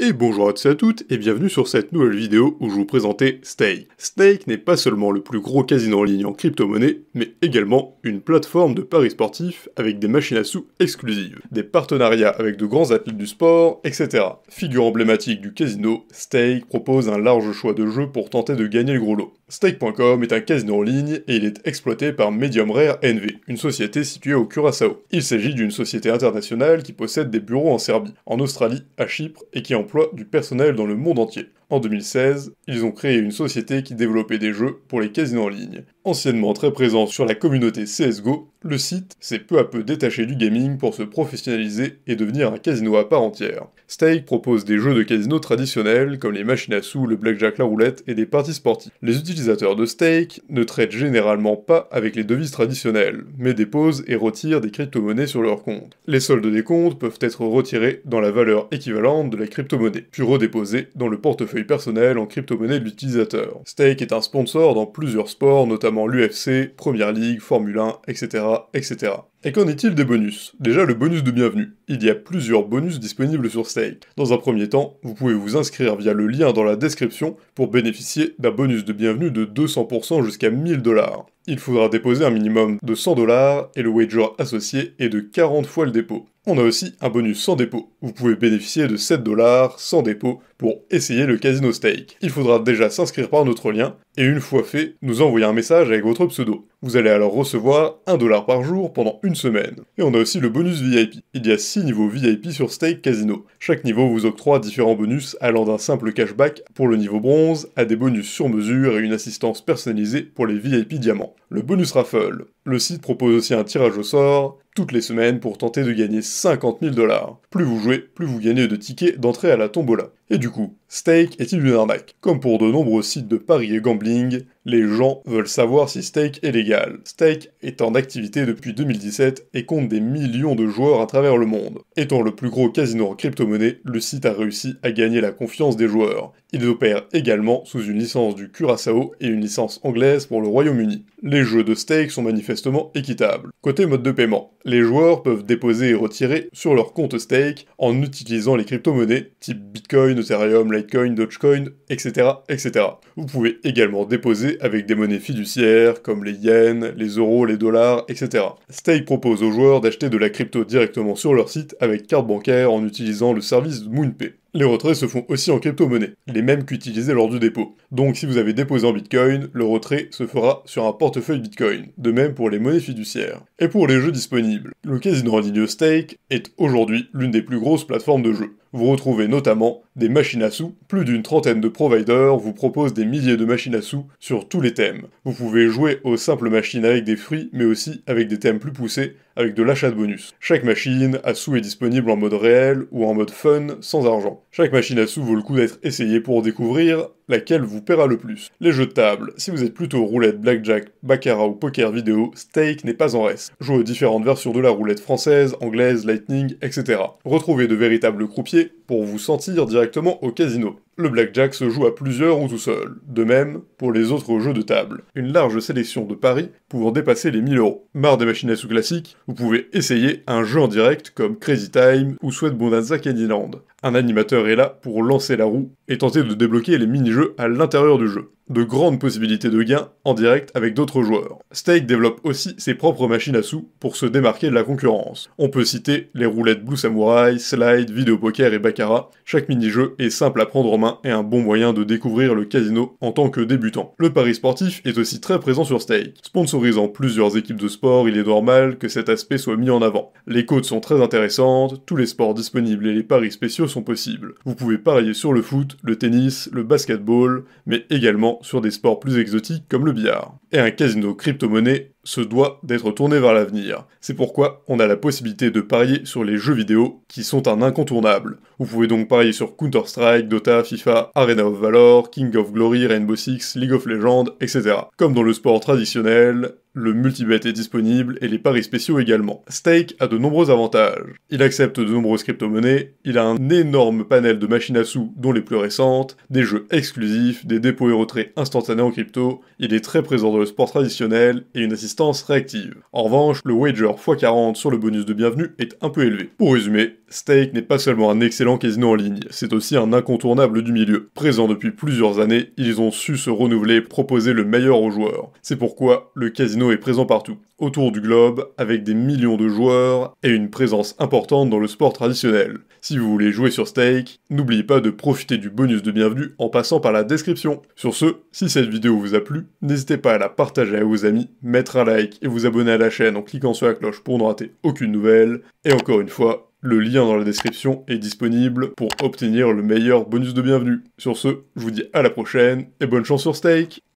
Et bonjour à tous et à toutes, et bienvenue sur cette nouvelle vidéo où je vous présentais Stake. Stake n'est pas seulement le plus gros casino en ligne en crypto-monnaie, mais également une plateforme de paris sportifs avec des machines à sous exclusives, des partenariats avec de grands athlètes du sport, etc. Figure emblématique du casino, Stake propose un large choix de jeux pour tenter de gagner le gros lot. Stake.com est un casino en ligne et il est exploité par Medium Rare NV, une société située au Curaçao. Il s'agit d'une société internationale qui possède des bureaux en Serbie, en Australie, à Chypre et qui emploie du personnel dans le monde entier. En 2016, ils ont créé une société qui développait des jeux pour les casinos en ligne. Anciennement très présent sur la communauté CSGO, le site s'est peu à peu détaché du gaming pour se professionnaliser et devenir un casino à part entière. Stake propose des jeux de casino traditionnels comme les machines à sous, le blackjack, la roulette et des parties sportives. Les utilisateurs de Stake ne traitent généralement pas avec les devises traditionnelles, mais déposent et retirent des crypto-monnaies sur leur compte. Les soldes des comptes peuvent être retirés dans la valeur équivalente de la crypto-monnaie, puis redéposés dans le portefeuille personnel en crypto-monnaie de l'utilisateur. Stake est un sponsor dans plusieurs sports, notamment l'UFC, Premier League, Formule 1, etc., etc. Et qu'en est-il des bonus? Déjà le bonus de bienvenue. Il y a plusieurs bonus disponibles sur Stake. Dans un premier temps, vous pouvez vous inscrire via le lien dans la description pour bénéficier d'un bonus de bienvenue de 200% jusqu'à 1000 $. Il faudra déposer un minimum de 100 $ et le wager associé est de 40 fois le dépôt. On a aussi un bonus sans dépôt. Vous pouvez bénéficier de 7 $ sans dépôt pour essayer le casino Stake. Il faudra déjà s'inscrire par notre lien et une fois fait, nous envoyer un message avec votre pseudo. Vous allez alors recevoir 1 $ par jour pendant une semaine. Et on a aussi le bonus VIP. Il y a 6 niveaux VIP sur Stake Casino. Chaque niveau vous octroie différents bonus allant d'un simple cashback pour le niveau bronze à des bonus sur mesure et une assistance personnalisée pour les VIP diamants. Le bonus raffle. Le site propose aussi un tirage au sort toutes les semaines pour tenter de gagner 50 000 $. Plus vous jouez, plus vous gagnez de tickets d'entrée à la tombola. Et du coup, Stake est-il une arnaque? Comme pour de nombreux sites de paris et gambling, les gens veulent savoir si Stake est légal. Stake est en activité depuis 2017 et compte des millions de joueurs à travers le monde. Étant le plus gros casino en crypto-monnaie, le site a réussi à gagner la confiance des joueurs. Ils opèrent également sous une licence du Curaçao et une licence anglaise pour le Royaume-Uni. Les jeux de Stake sont manifestement équitables. Côté mode de paiement, les joueurs peuvent déposer et retirer sur leur compte Stake en utilisant les crypto-monnaies type Bitcoin, Ethereum, Litecoin, Dogecoin, etc., etc. Vous pouvez également déposer avec des monnaies fiduciaires comme les yens, les euros, les dollars, etc. Stake propose aux joueurs d'acheter de la crypto directement sur leur site avec carte bancaire en utilisant le service MoonPay. Les retraits se font aussi en crypto-monnaie, les mêmes qu'utilisés lors du dépôt. Donc si vous avez déposé en Bitcoin, le retrait se fera sur un portefeuille Bitcoin, de même pour les monnaies fiduciaires. Et pour les jeux disponibles, le casino en ligne Stake est aujourd'hui l'une des plus grosses plateformes de jeux. Vous retrouvez notamment des machines à sous, plus d'une trentaine de providers vous proposent des milliers de machines à sous sur tous les thèmes. Vous pouvez jouer aux simples machines avec des fruits, mais aussi avec des thèmes plus poussés, avec de l'achat de bonus. Chaque machine à sous est disponible en mode réel ou en mode fun, sans argent. Chaque machine à sous vaut le coup d'être essayée pour découvrir laquelle vous paiera le plus. Les jeux de table, si vous êtes plutôt roulette, blackjack, baccarat ou poker vidéo, Stake n'est pas en reste. Jouez aux différentes versions de la roulette française, anglaise, lightning, etc. Retrouvez de véritables croupiers pour vous sentir directement au casino. Le blackjack se joue à plusieurs ou tout seul. De même pour les autres jeux de table. Une large sélection de paris pouvant dépasser les 1000 €. Marre des machines à sous classiques? Vous pouvez essayer un jeu en direct comme Crazy Time ou Sweat Bonanza Candyland. Un animateur est là pour lancer la roue et tenter de débloquer les mini-jeux à l'intérieur du jeu. De grandes possibilités de gains en direct avec d'autres joueurs. Stake développe aussi ses propres machines à sous pour se démarquer de la concurrence. On peut citer les roulettes Blue Samurai, Slide, Vidéo Poker et Baccarat. Chaque mini-jeu est simple à prendre en main et un bon moyen de découvrir le casino en tant que débutant. Le pari sportif est aussi très présent sur Stake. Sponsorisant plusieurs équipes de sport, il est normal que cet aspect soit mis en avant. Les cotes sont très intéressantes, tous les sports disponibles et les paris spéciaux sont possibles. Vous pouvez parier sur le foot, le tennis, le basketball, mais également sur des sports plus exotiques comme le billard. Et un casino crypto-monnaie se doit d'être tourné vers l'avenir. C'est pourquoi on a la possibilité de parier sur les jeux vidéo qui sont un incontournable. Vous pouvez donc parier sur Counter-Strike, Dota, FIFA, Arena of Valor, King of Glory, Rainbow Six, League of Legends, etc. Comme dans le sport traditionnel, le multibet est disponible et les paris spéciaux également. Stake a de nombreux avantages. Il accepte de nombreuses crypto-monnaies, il a un énorme panel de machines à sous dont les plus récentes, des jeux exclusifs, des dépôts et retraits instantanés en crypto, il est très présent dans le sport traditionnel et une assistance réactive. En revanche, le wager x40 sur le bonus de bienvenue est un peu élevé. Pour résumer, Stake n'est pas seulement un excellent casino en ligne, c'est aussi un incontournable du milieu. Présent depuis plusieurs années, ils ont su se renouveler et proposer le meilleur aux joueurs. C'est pourquoi le casino est présent partout, autour du globe, avec des millions de joueurs et une présence importante dans le sport traditionnel. Si vous voulez jouer sur Stake, n'oubliez pas de profiter du bonus de bienvenue en passant par la description. Sur ce, si cette vidéo vous a plu, n'hésitez pas à la partager à vos amis, mettre un like et vous abonner à la chaîne en cliquant sur la cloche pour ne rater aucune nouvelle. Et encore une fois, le lien dans la description est disponible pour obtenir le meilleur bonus de bienvenue. Sur ce, je vous dis à la prochaine et bonne chance sur Stake!